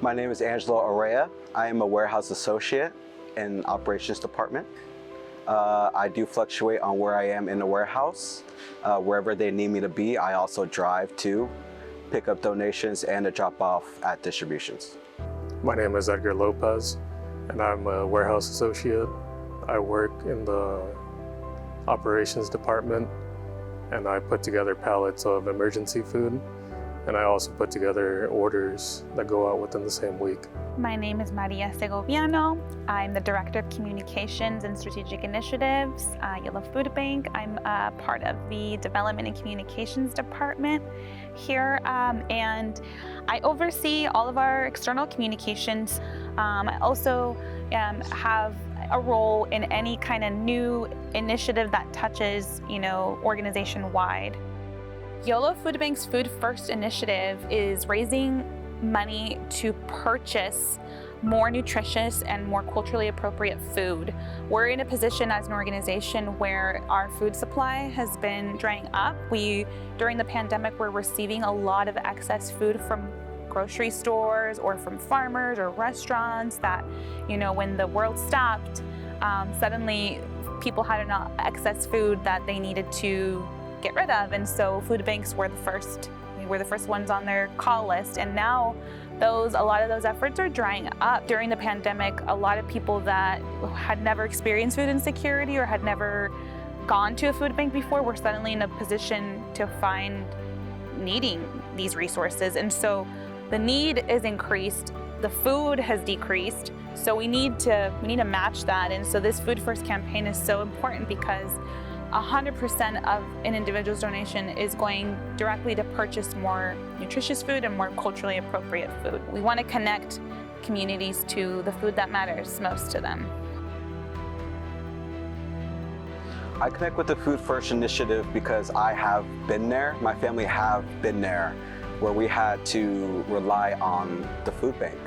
My name is Angelo Arrea. I am a warehouse associate in operations department. I do fluctuate on where I am in the warehouse. Wherever they need me to be, I also drive to pick up donations and to drop off at distributions. My name is Edgar Lopez, and I'm a warehouse associate. I work in the operations department, and I put together pallets of emergency food. And I also put together orders that go out within the same week. My name is Maria Segoviano. I'm the Director of Communications and Strategic Initiatives, Yolo Food Bank. I'm part of the Development and Communications Department here, and I oversee all of our external communications. I also have a role in any kind of new initiative that touches, organization-wide. Yolo Food Bank's Food First initiative is raising money to purchase more nutritious and more culturally appropriate food. We're in a position as an organization where our food supply has been drying up. During the pandemic, we're receiving a lot of excess food from grocery stores or from farmers or restaurants that, when the world stopped, suddenly people had enough excess food that they needed to get rid of, and so food banks were the first ones on their call list. And now a lot of those efforts are drying up. During the pandemic, a lot of people that had never experienced food insecurity or had never gone to a food bank before were suddenly in a position to find needing these resources. And so the need is increased, the food has decreased, so we need to match that. And so this Food First campaign is so important because 100% of an individual's donation is going directly to purchase more nutritious food and more culturally appropriate food. We want to connect communities to the food that matters most to them. I connect with the Food First initiative because I have been there, my family have been there, where we had to rely on the food bank.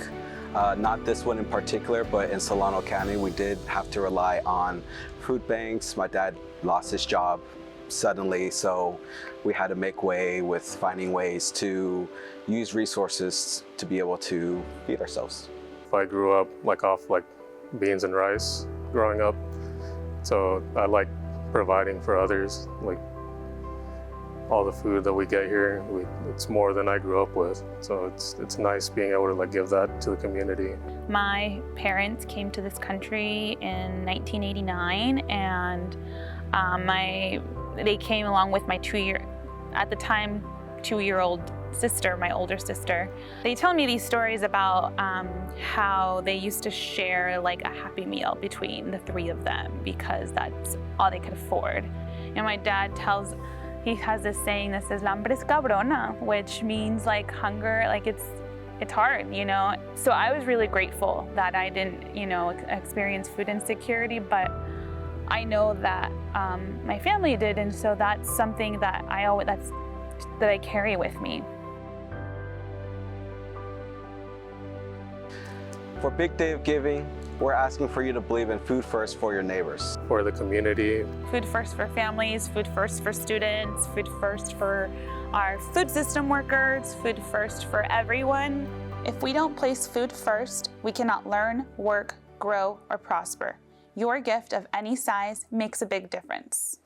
Not this one in particular, but in Solano County, we did have to rely on food banks. My dad lost his job suddenly, so we had to make way with finding ways to use resources to be able to feed ourselves. I grew up off beans and rice growing up, so I like providing for others. All the food that we get here, it's more than I grew up with. So it's nice being able to give that to the community. My parents came to this country in 1989, and they came along with my at the time, 2-year-old sister, my older sister. They tell me these stories about how they used to share a Happy Meal between the 3 of them because that's all they could afford. And my dad he has this saying that says, "La hambre es cabrona," which means hunger, it's hard, So I was really grateful that I didn't, experience food insecurity, but I know that my family did, and so that's something that I carry with me. For Big Day of Giving, we're asking for you to believe in food first for your neighbors. For the community. Food first for families, food first for students, food first for our food system workers, food first for everyone. If we don't place food first, we cannot learn, work, grow, or prosper. Your gift of any size makes a big difference.